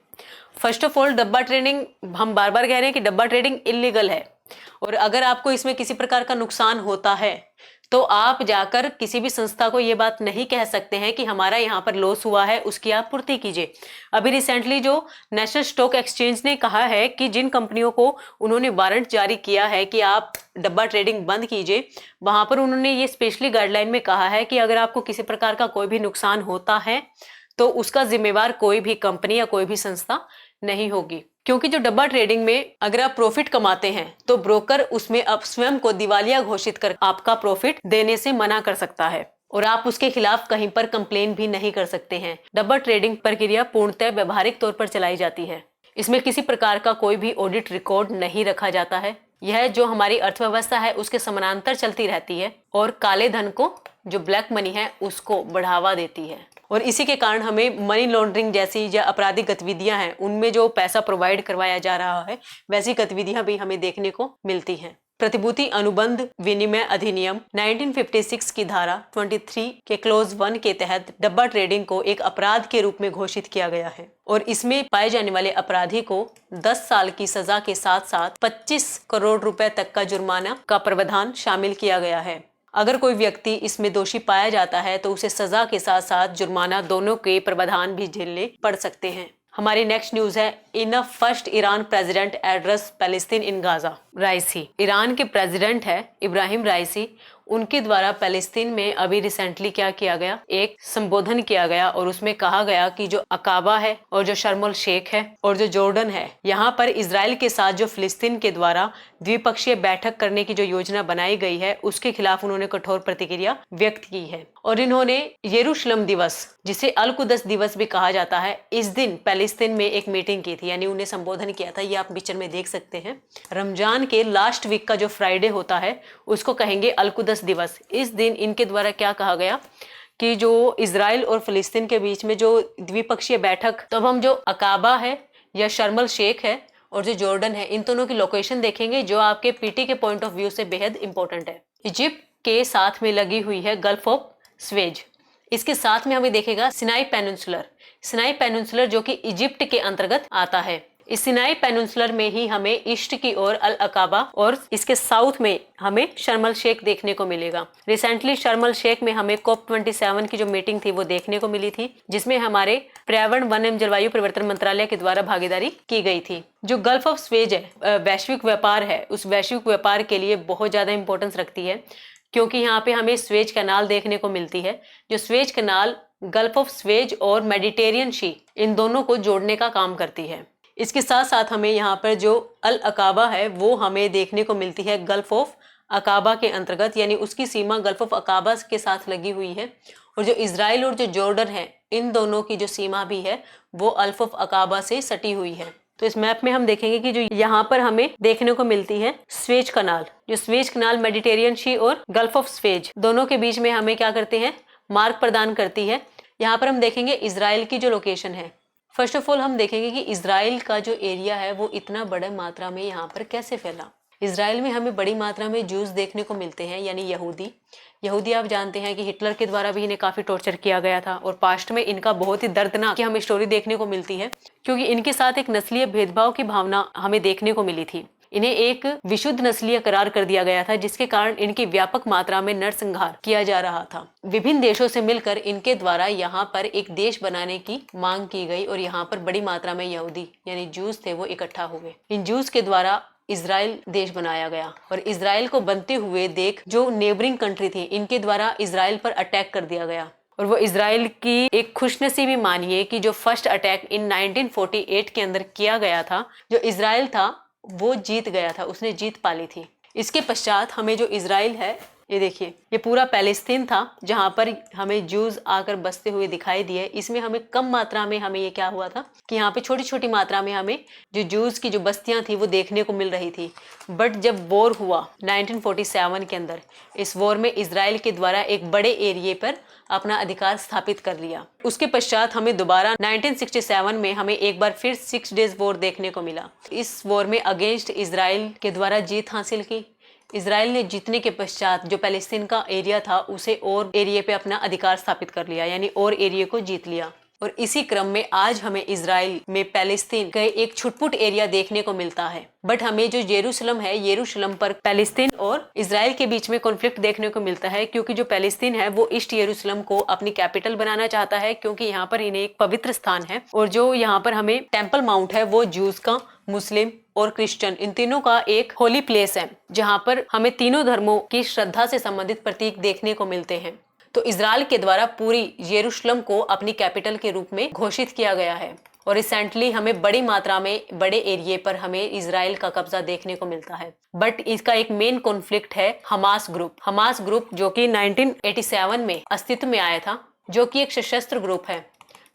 फर्स्ट ऑफ ऑल, डब्बा ट्रेडिंग, हम बार बार कह रहे हैं कि डब्बा ट्रेडिंग इलीगल है, और अगर आपको इसमें किसी प्रकार का नुकसान होता है तो आप जाकर किसी भी संस्था को ये बात नहीं कह सकते हैं कि हमारा यहाँ पर लॉस हुआ है, उसकी आप पूर्ति कीजिए। अभी रिसेंटली जो नेशनल स्टॉक एक्सचेंज ने कहा है कि जिन कंपनियों को उन्होंने वारंट जारी किया है कि आप डब्बा ट्रेडिंग बंद कीजिए, वहां पर उन्होंने ये स्पेशली गाइडलाइन में कहा है कि अगर आपको किसी प्रकार का कोई भी नुकसान होता है तो उसका जिम्मेवार कोई भी कंपनी या कोई भी संस्था नहीं होगी। क्योंकि जो डब्बा ट्रेडिंग में अगर आप प्रॉफिट कमाते हैं तो ब्रोकर उसमें अब स्वयं को दिवालिया घोषित कर आपका प्रॉफिट देने से मना कर सकता है और आप उसके खिलाफ कहीं पर कंप्लेन भी नहीं कर सकते हैं। डब्बा ट्रेडिंग प्रक्रिया पूर्णतः व्यवहारिक तौर पर चलाई जाती है, इसमें किसी प्रकार का कोई भी ऑडिट रिकॉर्ड नहीं रखा जाता है। यह जो हमारी अर्थव्यवस्था है उसके समानांतर चलती रहती है और काले धन को, जो ब्लैक मनी है, उसको बढ़ावा देती है। और इसी के कारण हमें मनी लॉन्ड्रिंग जैसी या आपराधिक गतिविधियां हैं उनमें जो पैसा प्रोवाइड करवाया जा रहा है वैसी गतिविधियां भी हमें देखने को मिलती हैं। प्रतिभूति अनुबंध विनिमय अधिनियम 1956 की धारा 23 के क्लोज 1 के तहत डब्बा ट्रेडिंग को एक अपराध के रूप में घोषित किया गया है और इसमें पाए जाने वाले अपराधी को 10 साल की सजा के साथ साथ 25 करोड़ रुपए तक का जुर्माना का प्रावधान शामिल किया गया है। अगर कोई व्यक्ति इसमें दोषी पाया जाता है तो उसे सजा के साथ साथ जुर्माना दोनों के प्रावधान भी झेलने पड़ सकते हैं। हमारी नेक्स्ट न्यूज है in a first Iran president address Palestine in Gaza. Raisi Iran के प्रेसिडेंट है इब्राहिम राइसी, उनके द्वारा पैलेस्तीन में अभी रिसेंटली क्या किया गया, एक संबोधन किया गया और उसमें कहा गया कि जो अकाबा है और जो शर्म अल शेख है और जो जॉर्डन है, यहाँ पर इजराइल के साथ जो फिलिस्तीन के द्वारा द्विपक्षीय बैठक करने की जो योजना बनाई गई है उसके खिलाफ उन्होंने कठोर प्रतिक्रिया व्यक्त की है। और इन्होंने यरूशलेम दिवस, जिसे अल कुदस दिवस भी कहा जाता है, इस दिन पैलेस्तीन में एक मीटिंग की थी, यानी उन्हें संबोधन किया था। ये आप पिक्चर में देख सकते हैं। रमजान के लास्ट वीक का जो फ्राइडे होता है उसको कहेंगे अल कुदस दिवस। इस दिन इनके द्वारा क्या कहा गया कि जो इजराइल और फिलिस्तीन के बीच में जो द्विपक्षीय बैठक, तब हम जो अकाबा है या शर्म अल शेख है और जो जॉर्डन है, इन दोनों की लोकेशन देखेंगे जो आपके पीटी के पॉइंट ऑफ व्यू से बेहद इंपॉर्टेंट है। इजिप्ट के साथ में लगी हुई है गल्फ ऑफ स्वेज। इसके साथ में हमें देखेगा सिनाई पेनिनसुलर। सिनाई पेनिनसुलर जो कि इजिप्ट के अंतर्गत आता है। इस सिनाई पेनिनसुलर में ही हमें ईस्ट की ओर अल अकाबा और इसके साउथ में हमें शर्म अल शेख देखने को मिलेगा। रिसेंटली शर्म अल शेख में हमें COP27 की जो मीटिंग थी वो देखने को मिली थी, जिसमें हमारे पर्यावरण, वन एवं जलवायु परिवर्तन मंत्रालय के द्वारा भागीदारी की गई थी। जो गल्फ ऑफ स्वेज है, वैश्विक व्यापार है, उस वैश्विक व्यापार के लिए बहुत ज्यादा इंपॉर्टेंस रखती है, क्योंकि यहाँ पे हमें स्वेज कैनाल देखने को मिलती है। जो Suez canal gulf of Suez और मेडिटेरियन सी, इन दोनों को जोड़ने का काम करती है। इसके साथ साथ हमें यहाँ पर जो अल अकाबा है वो हमें देखने को मिलती है गल्फ ऑफ अकाबा के अंतर्गत, यानी उसकी सीमा गल्फ ऑफ अकाबा के साथ लगी हुई है। और जो इजराइल और जो जॉर्डन है, इन दोनों की जो सीमा भी है वो अल्फ ऑफ अकाबा से सटी हुई है। तो इस मैप में हम देखेंगे कि जो यहाँ पर हमें देखने को मिलती है स्वेज कनाल, जो स्वेज कनाल मेडिटेरियन सी और गल्फ ऑफ स्वेज दोनों के बीच में हमें क्या करते हैं, मार्ग प्रदान करती है। यहाँ पर हम देखेंगे इजराइल की जो लोकेशन है। फर्स्ट ऑफ ऑल हम देखेंगे कि इजराइल का जो एरिया है वो इतना बड़ा मात्रा में यहाँ पर कैसे फैला। इजराइल में हमें बड़ी मात्रा में जूस देखने को मिलते हैं, यानी यहूदी आप जानते हैं कि हिटलर के द्वारा भी इन्हें काफी टॉर्चर किया गया था और पास्ट में इनका बहुत ही दर्दनाक हमें स्टोरी देखने को मिलती है, क्योंकि इनके साथ एक नस्लीय भेदभाव की भावना हमें देखने को मिली थी। इन्हें एक विशुद्ध नस्लीय करार कर दिया गया था, जिसके कारण इनकी व्यापक मात्रा में नरसंहार किया जा रहा था। विभिन्न देशों से मिलकर इनके द्वारा यहाँ पर एक देश बनाने की मांग की गई और यहाँ पर बड़ी मात्रा में यहूदी यानी जूस थे वो इकट्ठा हुए। इन जूस के द्वारा इजराइल देश बनाया गया और इजराइल को बनते हुए देख जो नेबरिंग कंट्री थी, इनके द्वारा इजराइल पर अटैक कर दिया गया। और वो इजराइल की एक खुशनसीबी मानिए कि जो फर्स्ट अटैक इन 1948 के अंदर किया गया था, जो इजराइल था वो जीत गया था, उसने जीत पाली थी। इसके पश्चात हमें जो इजराइल है, ये देखिए, ये पूरा पैलेस्तीन था जहां पर हमें जूस आकर बसते हुए दिखाई दिए। इसमें हमें कम मात्रा में हमें ये क्या हुआ था कि यहाँ पे छोटी छोटी मात्रा में हमें जो जूस की जो बस्तियां थी वो देखने को मिल रही थी। बट जब वॉर हुआ 1947 के अंदर, इस वॉर में इजराइल के द्वारा एक बड़े एरिए पर अपना अधिकार स्थापित कर लिया। उसके पश्चात हमें दोबारा 1967 में हमें एक बार फिर 6 डेज वॉर देखने को मिला। इस वॉर में अगेंस्ट इजराइल के द्वारा जीत हासिल की। इजराइल ने जीतने के पश्चात जो पैलेस्तीन का एरिया था उसे और एरिया पे अपना अधिकार स्थापित कर लिया, यानी और एरिया को जीत लिया। और इसी क्रम में आज हमें इजराइल में पैलेस्तीन का एक छुटपुट एरिया देखने को मिलता है। बट हमें जो यरूशलेम है, यरूशलेम पर पैलेस्तीन और इजराइल के बीच में कॉन्फ्लिक्ट देखने को मिलता है, क्योंकि जो पैलेस्तीन है वो ईस्ट यरूशलेम को अपनी कैपिटल बनाना चाहता है, क्योंकि यहाँ पर इन्हें एक पवित्र स्थान है। और जो यहाँ पर हमें टेम्पल माउंट है वो जूस का, मुस्लिम और क्रिश्चियन, इन तीनों का एक होली प्लेस है, जहाँ पर हमें तीनों धर्मों की श्रद्धा से संबंधित प्रतीक देखने को मिलते हैं। तो इजराइल के द्वारा पूरी यरूशलेम को अपनी कैपिटल के रूप में घोषित किया गया है। और रिसेंटली हमें बड़ी मात्रा में बड़े एरिया पर हमें इजराइल का कब्जा देखने को मिलता है। बट इसका एक मेन कॉन्फ्लिक्ट है हमास ग्रुप जो कि 1987 में अस्तित्व में आया था, जो कि एक सशस्त्र ग्रुप है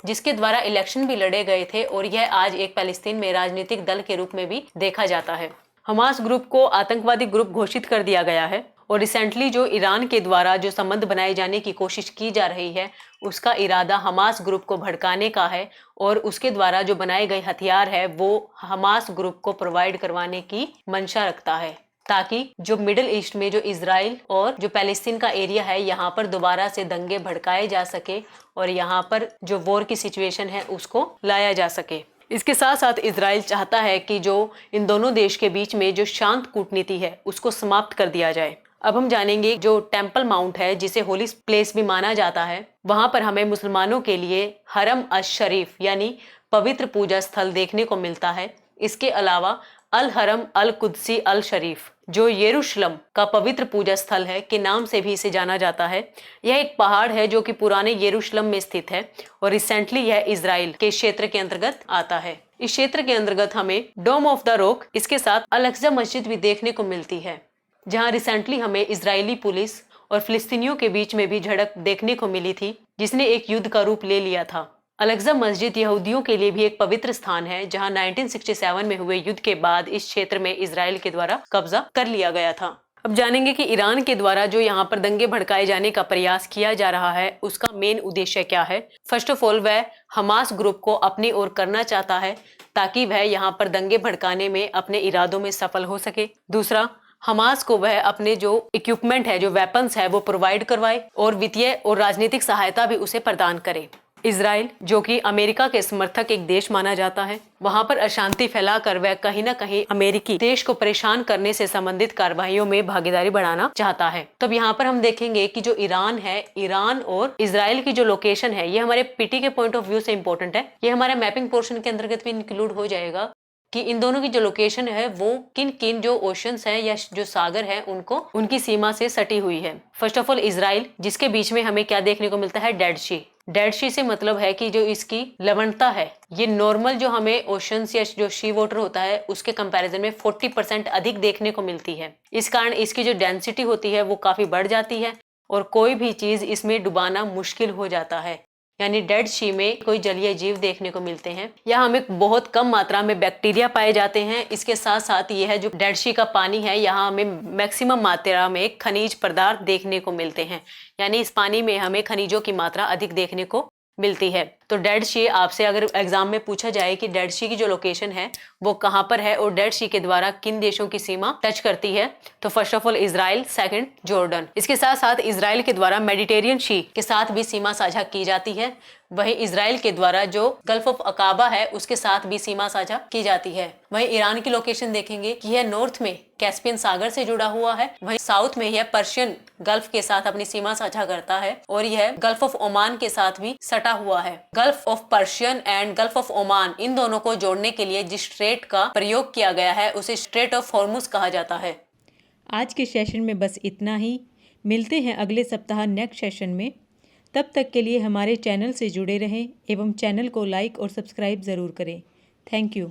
जिसके द्वारा इलेक्शन भी लड़े गए थे और यह आज एक पैलेस्तीन में राजनीतिक दल के रूप में भी देखा जाता है। हमास ग्रुप को आतंकवादी ग्रुप घोषित कर दिया गया है और रिसेंटली जो ईरान के द्वारा जो संबंध बनाए जाने की कोशिश की जा रही है, उसका इरादा हमास ग्रुप को भड़काने का है और उसके द्वारा जो बनाए गए हथियार है वो हमास ग्रुप को प्रोवाइड करवाने की मंशा रखता है, ताकि जो मिडिल ईस्ट में जो इजराइल और जो पैलेस्तीन का एरिया है यहाँ पर दोबारा से दंगे भड़काए जा सके और यहाँ पर जो वॉर की सिचुएशन है उसको लाया जा सके। इसके साथ साथ इजराइल चाहता है कि जो इन दोनों देश के बीच में जो शांत कूटनीति है उसको समाप्त कर दिया जाए। अब हम जानेंगे जो टेम्पल माउंट है, जिसे होली प्लेस भी माना जाता है, वहां पर हमें मुसलमानों के लिए हरम अश शरीफ यानी पवित्र पूजा स्थल देखने को मिलता है। इसके अलावा अल हरम अल कुद्सी अल शरीफ, जो यरूशलेम का पवित्र पूजा स्थल है के नाम से भी इसे जाना जाता है। यह एक पहाड़ है जो कि पुराने यरूशलेम में स्थित है और रिसेंटली यह इजराइल के क्षेत्र के अंतर्गत आता है। इस क्षेत्र के अंतर्गत हमें डोम ऑफ द रॉक, इसके साथ अल अक्सा मस्जिद भी देखने को मिलती है, जहां रिसेंटली हमें इजरायली पुलिस और फिलिस्तीनियों के बीच में भी झड़प देखने को मिली थी, जिसने एक युद्ध का रूप ले लिया था। अल अक्सा मस्जिद यहूदियों के लिए भी एक पवित्र स्थान है, जहां 1967 में हुए युद्ध के बाद इस क्षेत्र में इजराइल के द्वारा कब्जा कर लिया गया था। अब जानेंगे कि ईरान के द्वारा जो यहाँ पर दंगे भड़काए जाने का प्रयास किया जा रहा है, उसका मेन उद्देश्य क्या है। फर्स्ट ऑफ ऑल, वह हमास ग्रुप को अपनी ओर करना चाहता है ताकि वह यहाँ पर दंगे भड़काने में अपने इरादों में सफल हो सके। दूसरा, हमास को वह अपने जो इक्विपमेंट है, जो वेपन्स है, वो प्रोवाइड करवाए और वित्तीय और राजनीतिक सहायता भी उसे प्रदान करे। इजराइल, जो कि अमेरिका के समर्थक एक देश माना जाता है, वहां पर अशांति फैलाकर वह कहीं न कहीं अमेरिकी देश को परेशान करने से संबंधित कार्रवाइयों में भागीदारी बढ़ाना चाहता है। तो यहाँ पर हम देखेंगे कि जो ईरान है, ईरान और इजराइल की जो लोकेशन है, ये हमारे पीटी के पॉइंट ऑफ व्यू से इंपॉर्टेंट है। ये हमारे मैपिंग पोर्शन के अंतर्गत भी इंक्लूड हो जाएगा कि इन दोनों की जो लोकेशन है वो किन किन जो ओशंस है या जो सागर है उनको उनकी सीमा से सटी हुई है। फर्स्ट ऑफ ऑल, इजराइल, जिसके बीच में हमें क्या देखने को मिलता है, डेड सी। डेड सी से मतलब है कि जो इसकी लवणता है, ये नॉर्मल जो हमें ओशंस या जो सी वाटर होता है उसके कंपैरिजन में 40% अधिक देखने को मिलती है। इस कारण इसकी जो डेंसिटी होती है वो काफी बढ़ जाती है और कोई भी चीज इसमें डुबाना मुश्किल हो जाता है। यानी डेड सी में कोई जलीय जीव देखने को मिलते हैं। यहाँ हमें बहुत कम मात्रा में बैक्टीरिया पाए जाते हैं। इसके साथ साथ ये है जो डेड सी का पानी है, यहाँ हमें मैक्सिमम मात्रा में खनिज पदार्थ देखने को मिलते हैं। यानी इस पानी में हमें खनिजों की मात्रा अधिक देखने को मिलती है। तो डेड सी, आपसे अगर एग्जाम में पूछा जाए कि डेड सी की जो लोकेशन है वो कहाँ पर है और डेड सी के द्वारा किन देशों की सीमा टच करती है, तो first of all Israel, second Jordan. इसके साथ साथ इजराइल के द्वारा मेडिटेरियन सी के साथ भी सीमा साझा की जाती है। वहीं इजराइल के द्वारा जो गल्फ ऑफ अकाबा है उसके साथ भी सीमा साझा की जाती है। वहीं ईरान की लोकेशन देखेंगे कि यह नॉर्थ में कैस्पियन सागर से जुड़ा हुआ है, वहीं साउथ में यह पर्शियन गल्फ के साथ अपनी सीमा साझा करता है और यह गल्फ ऑफ ओमान के साथ भी सटा हुआ है। Gulf of Persian and gulf of Oman, इन दोनों को जोड़ने के लिए जिस स्ट्रेट का प्रयोग किया गया है उसे स्ट्रेट ऑफ हॉर्मुज कहा जाता है। आज के सेशन में बस इतना ही। मिलते हैं अगले सप्ताह नेक्स्ट सेशन में। तब तक के लिए हमारे चैनल से जुड़े रहें एवं चैनल को लाइक और सब्सक्राइब ज़रूर करें। Thank you.